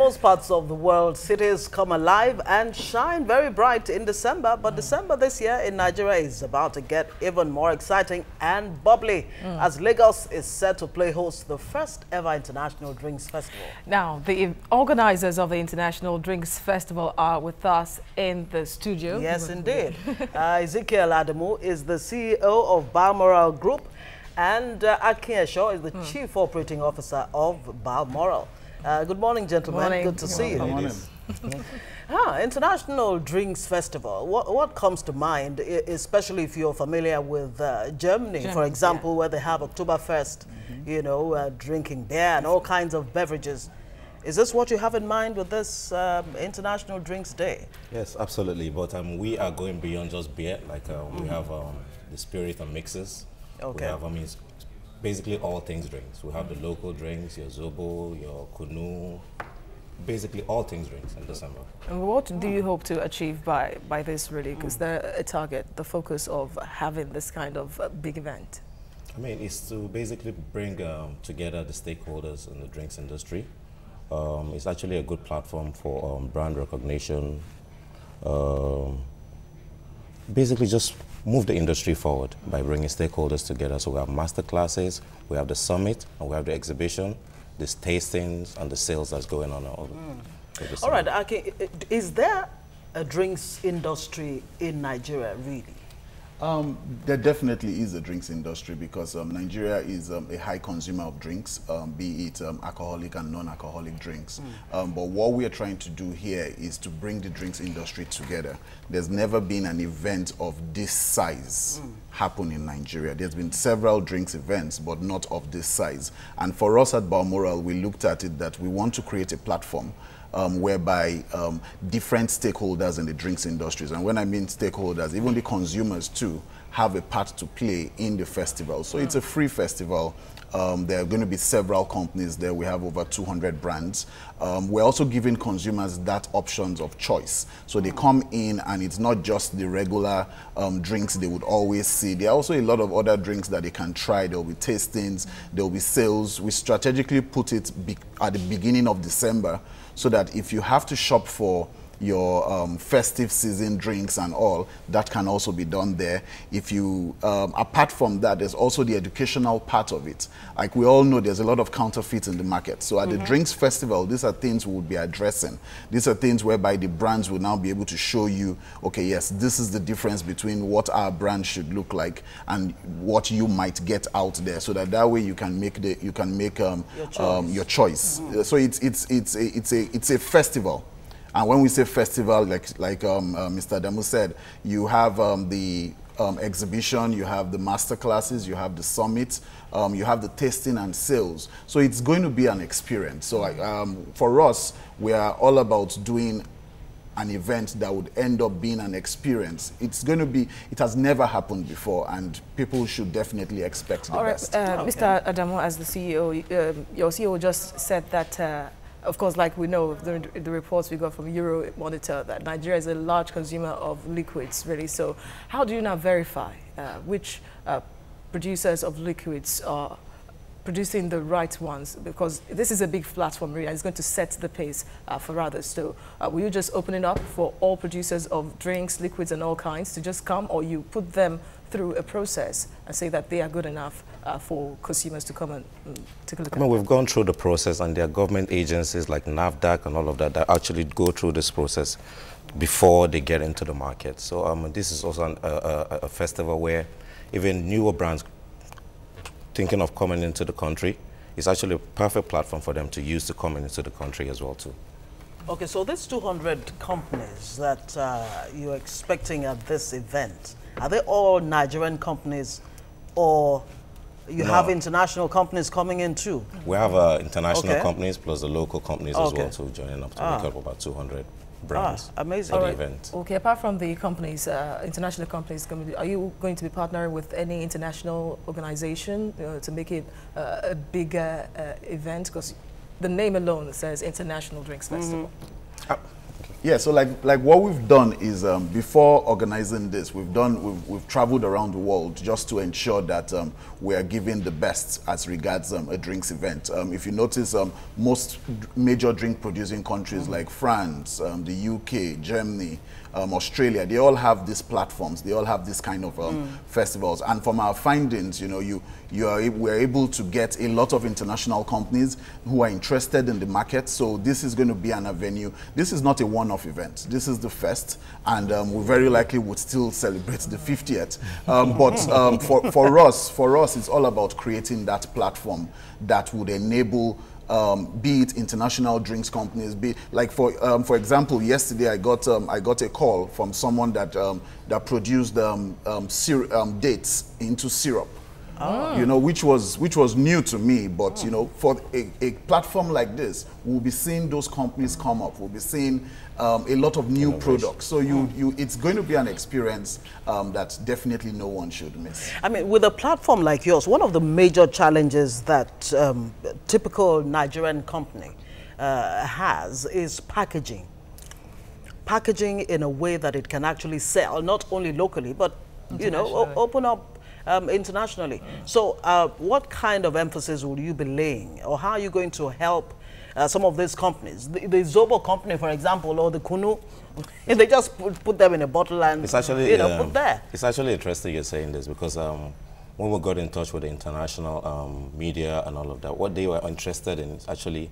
most parts of the world, cities come alive and shine very bright in December, but December this year in Nigeria is about to get even more exciting and bubbly as Lagos is set to play host to the first ever International Drinks Festival. Now, the organizers of the International Drinks Festival are with us in the studio. Yes, indeed. Ezekiel Adamu is the CEO of Balmoral Group, and Akin Esho is the Chief Operating Officer of Balmoral. Good morning, gentlemen. Morning. Good to see you. Good morning. International Drinks Festival. What comes to mind, especially if you're familiar with Germany, for example, where they have Oktoberfest, you know, drinking beer and all kinds of beverages. Is this what you have in mind with this International Drinks Day? Yes, absolutely. But we are going beyond just beer. Like we have the spirit and mixes. Okay. We have, basically all things drinks. We have the local drinks, your zobo, your kunu, basically all things drinks in December. And what do you hope to achieve by this really? Because they're a target, the focus of having this kind of big event. It's to basically bring together the stakeholders in the drinks industry. It's actually a good platform for brand recognition. Basically just move the industry forward by bringing stakeholders together. So we have master classes, we have the summit, and we have the exhibition, the tastings, and the sales that's going on. All right, okay. Is there a drinks industry in Nigeria, really? There definitely is a drinks industry because Nigeria is a high consumer of drinks, be it alcoholic and non-alcoholic drinks. But what we are trying to do here is to bring the drinks industry together. There's never been an event of this size happen in Nigeria. There's been several drinks events, but not of this size. And for us at Balmoral, we looked at it that we want to create a platform whereby different stakeholders in the drinks industries, and when I mean stakeholders, even the consumers too, have a part to play in the festival. So it's a free festival. There are going to be several companies there. We have over 200 brands. We're also giving consumers that options of choice. So they come in and it's not just the regular drinks they would always see. There are also a lot of other drinks that they can try. There'll be tastings, there'll be sales. We strategically put it at the beginning of December so that if you have to shop for your festive season drinks and all, that can also be done there. If you, apart from that, there's also the educational part of it. Like we all know, there's a lot of counterfeits in the market. So at the Drinks Festival, these are things we will be addressing. These are things whereby the brands will now be able to show you, okay, yes, this is the difference between what our brand should look like and what you might get out there, so that way you can make your choice. So it's a festival. And when we say festival, like Mr. Adamu said, you have the exhibition, you have the master classes, you have the summit, you have the tasting and sales. So it's going to be an experience. So for us, we are all about doing an event that would end up being an experience. It's going to be, it has never happened before, and people should definitely expect the best. Mr. Adamu, as the CEO, your CEO just said that of course, like we know, the reports we got from Euro Monitor, that Nigeria is a large consumer of liquids, really. So how do you now verify which producers of liquids are producing the right ones? Because this is a big platform, really, and it's going to set the pace for others. So will you just open it up for all producers of drinks, liquids, and all kinds to just come, or you put them through a process and say that they are good enough for consumers to come and take a look at? We've gone through the process, and there are government agencies like NAFDAC and all of that that actually go through this process before they get into the market. So this is also a festival where even newer brands thinking of coming into the country, it's actually a perfect platform for them to use to come into the country as well too. Okay, so these 200 companies that you're expecting at this event, are they all Nigerian companies, or you have international companies coming in too? We have international companies plus the local companies as well too, joining up to make up about 200 brands. Amazing. For the event. Okay, apart from the companies, international companies, are you going to be partnering with any international organization to make it a bigger event? Because the name alone says International Drinks Festival. Yeah, so like what we've done is before organizing this, we've traveled around the world just to ensure that we are giving the best as regards a drinks event. If you notice, most major drink producing countries like France, the UK, Germany, Australia, they all have these platforms. They all have this kind of festivals. And from our findings, you know, we're able to get a lot of international companies who are interested in the market. So this is going to be an avenue. This is not a one-off event. This is the first, and we very likely would still celebrate the 50th. But for us, it's all about creating that platform that would enable be it international drinks companies, be like for example, yesterday I got a call from someone that that produced dates into syrup. You know, which was new to me, but you know, for a platform like this, we'll be seeing those companies come up. We'll be seeing a lot of new products. So it's going to be an experience that definitely no one should miss. I mean, with a platform like yours, one of the major challenges that typical Nigerian company has is packaging. Packaging in a way that it can actually sell, not only locally, but you know, open up internationally. So what kind of emphasis will you be laying, or how are you going to help some of these companies? The Zobo company, for example, or the Kunu, if they just put them in a bottle and it's actually, you know, put there. It's actually interesting you're saying this, because when we got in touch with the international media and all of that, what they were interested in is actually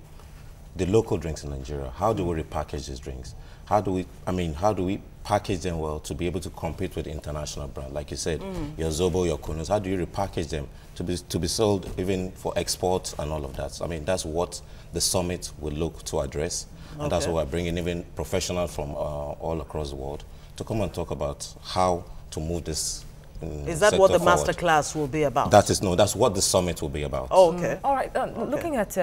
the local drinks in Nigeria. How do we repackage these drinks? How do we package them well to be able to compete with the international brand? Like you said, your Zobo, your Kunus, how do you repackage them to be sold even for export and all of that? So, I mean, that's what the summit will look to address. And that's what we're bringing even professionals from all across the world to come and talk about how to move this. Is that what the masterclass will be about? That's what the summit will be about. Oh, okay. All right. Looking at,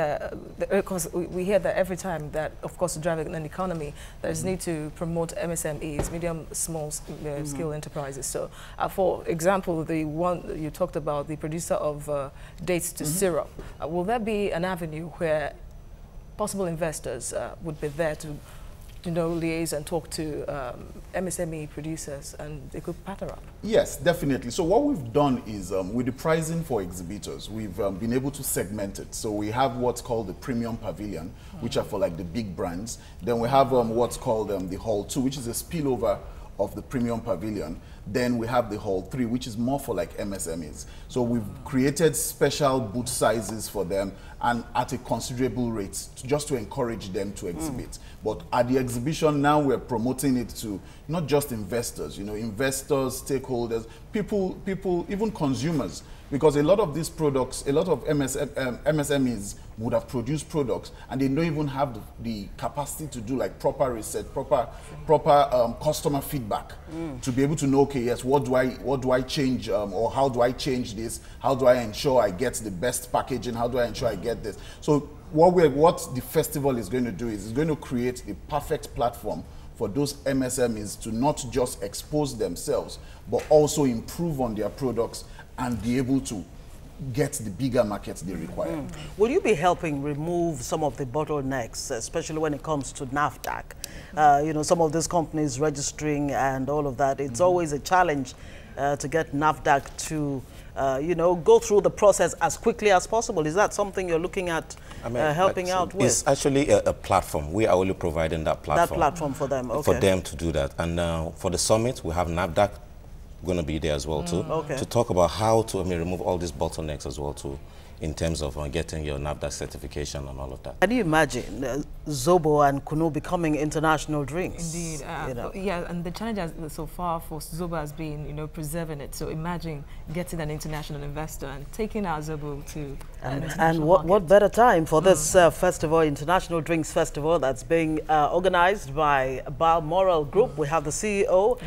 because we hear that every time that, of course, to drive an economy, there's need to promote MSMEs, medium, small scale enterprises. So, for example, the one you talked about, the producer of dates to syrup, will there be an avenue where possible investors would be there to, you know, liaise and talk to MSME producers, and they could partner up? Yes, definitely. So what we've done is, with the pricing for exhibitors, we've been able to segment it. So we have what's called the premium pavilion, which are for like the big brands. Then we have what's called the hall 2, which is a spillover of the premium pavilion. Then we have the hall 3, which is more for like MSMEs. So we've created special booth sizes for them, and at a considerable rate, just to encourage them to exhibit. But at the exhibition now, we're promoting it to not just investors, you know, investors, stakeholders, people, even consumers. Because a lot of these products, a lot of MSMEs would have produced products, and they don't even have the capacity to do like proper research, proper customer feedback to be able to know, okay, yes, what do I change, or how do I change this? How do I ensure I get the best packaging? How do I ensure I get this? So what the festival is going to do is it's going to create the perfect platform for those MSMEs to not just expose themselves, but also improve on their products and be able to get the bigger markets they require. Will you be helping remove some of the bottlenecks, especially when it comes to NAFDAC? You know, some of these companies registering and all of that, it's always a challenge to get NAFDAC to, you know, go through the process as quickly as possible. Is that something you're looking at helping out with? It's actually a platform. We are only providing that platform. That platform for them, okay. For them to do that. And for the summit, we have NAFDAC going to be there as well too, to talk about how to remove all these bottlenecks as well too, in terms of getting your NAFDAC certification and all of that. Can you imagine Zobo and Kunu becoming international drinks? Indeed, you know? Yeah, and the challenge so far for Zobo has been, you know, preserving it. So imagine getting an international investor and taking our Zobo to and what better time for this festival, International Drinks Festival, that's being organized by Balmoral Group. We have the CEO,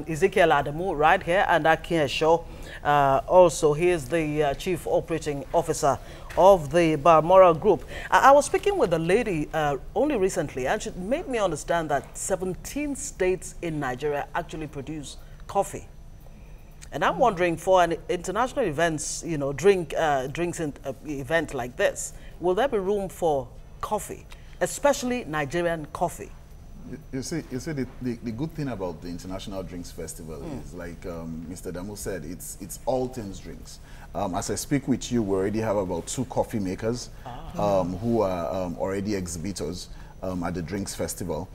Ezekiel Adamu, right here, and Akin Esho. Also, he is the Chief Operating Officer of the Balmoral Group. I was speaking with a lady only recently, and she made me understand that 17 states in Nigeria actually produce coffee. And I'm wondering, for an international events, you know, drinks event like this, will there be room for coffee, especially Nigerian coffee? You see, the good thing about the International Drinks Festival is, like Mr. Damu said, it's all things drinks. As I speak with you, we already have about 2 coffee makers who are already exhibitors at the Drinks Festival.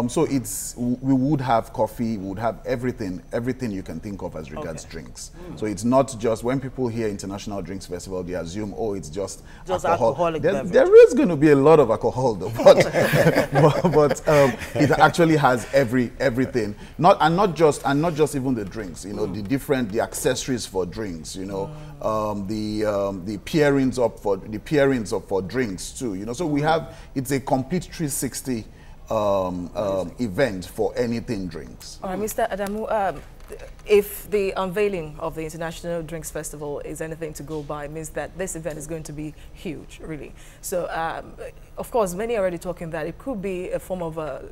So we would have coffee, we would have everything you can think of as regards drinks. So it's not just, when people hear International Drinks Festival, they assume, oh, it's just alcoholic beverage. There is going to be a lot of alcohol though, but it actually has everything. Not just even the drinks, you know, the accessories for drinks, you know, the pairings up for drinks too, you know. So it's a complete 360 event for anything drinks. All right, Mr. Adamu, if the unveiling of the International Drinks Festival is anything to go by, it means that this event is going to be huge, really. So, of course, many are already talking that it could be a form of a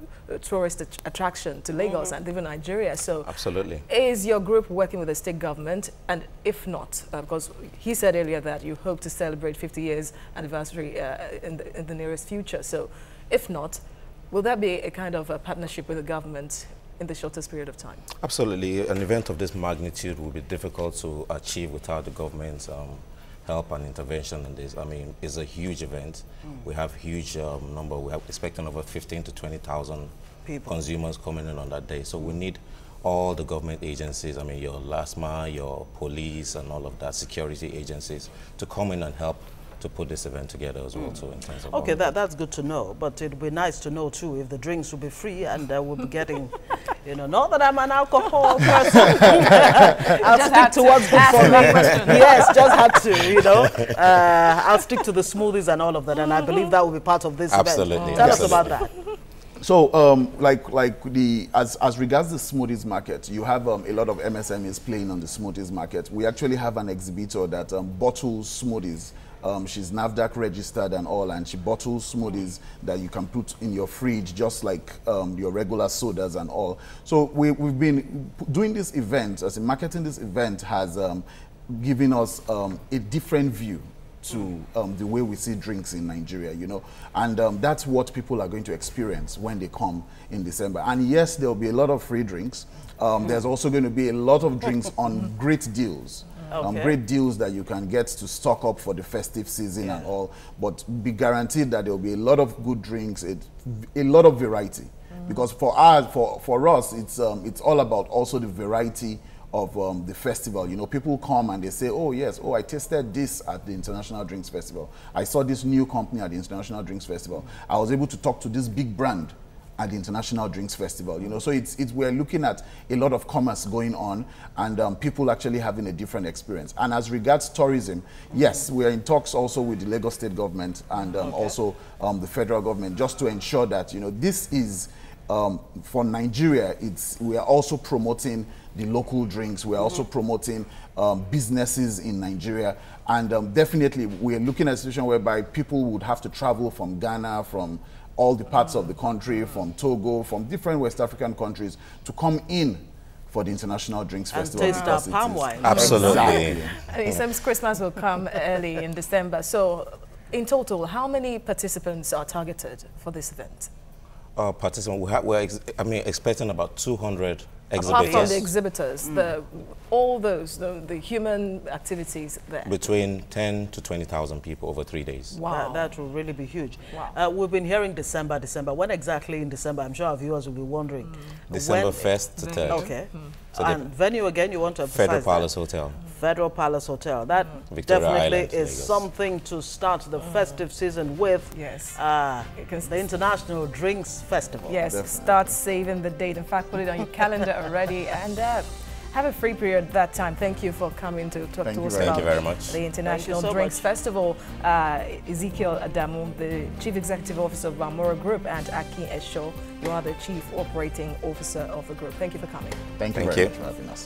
tourist attraction to Lagos and even Nigeria. So, absolutely, is your group working with the state government? And if not, because he said earlier that you hope to celebrate 50 years anniversary in the nearest future. So, if not, will that be a kind of a partnership with the government in the shortest period of time? Absolutely. An event of this magnitude will be difficult to achieve without the government's help and intervention in this. I mean, it's a huge event. We have huge number. We are expecting over 15 to 20,000 consumers coming in on that day. So we need all the government agencies, I mean, your LASMA, your police and all of that, security agencies, to come in and help to put this event together as well too, in terms of... Okay, that's good to know, but it would be nice to know too if the drinks will be free and we'll be getting, you know, not that I'm an alcohol person. I'll stick to what's good for me. Yes, just had to, you know. I'll stick to the smoothies and all of that, and I believe that will be part of this Absolutely. event. Tell us about that. So, as regards the smoothies market, you have a lot of MSMEs playing on the smoothies market. We actually have an exhibitor that bottles smoothies. She's NAFDAC registered and all, and she bottles smoothies that you can put in your fridge, just like your regular sodas and all. So we've been doing this event, as in marketing this event has given us a different view to the way we see drinks in Nigeria, you know, and that's what people are going to experience when they come in December. And yes, there will be a lot of free drinks. There's also going to be a lot of drinks on great deals. Great deals that you can get to stock up for the festive season and all, but be guaranteed that there will be a lot of good drinks, a lot of variety. Because for us, it's all about also the variety of the festival. You know, people come and they say, oh yes, I tasted this at the International Drinks Festival. I saw this new company at the International Drinks Festival. I was able to talk to this big brand at the International Drinks Festival, you know. So we're looking at a lot of commerce going on, and people actually having a different experience. And as regards tourism, yes, we are in talks also with the Lagos State government and also the federal government, just to ensure that, you know, this is for Nigeria. We are also promoting the local drinks. We are also promoting businesses in Nigeria, and definitely we are looking at a situation whereby people would have to travel from Ghana, from all the parts of the country, from Togo, from different West African countries, to come in for the International Drinks Festival. And taste our palm wine. Absolutely. Exactly. I mean, since Christmas will come early in December, so in total, how many participants are targeted for this event? Participants, we're expecting about 200 exhibitors. Apart from the exhibitors, all those, the human activities there. Between 10 to 20,000 people over 3 days. Wow. That will really be huge. Wow. We've been hearing December. When exactly in December? I'm sure our viewers will be wondering. December 1st to 3rd. Okay. So and venue again, you want to emphasize Federal Palace Hotel. Federal Palace Hotel. That Victoria definitely Island, is Lagos. Something to start the festive season with. Yes. The International Drinks Festival. Yes, definitely. Start saving the date. In fact, put it on your calendar already, and have a free period that time. Thank you for coming to talk to us about the International Drinks Festival. Ezekiel Adamu, the Chief Executive Officer of Bamora Group, and Akin Esho, you are the Chief Operating Officer of the group. Thank you for coming. Thank you very much for having us.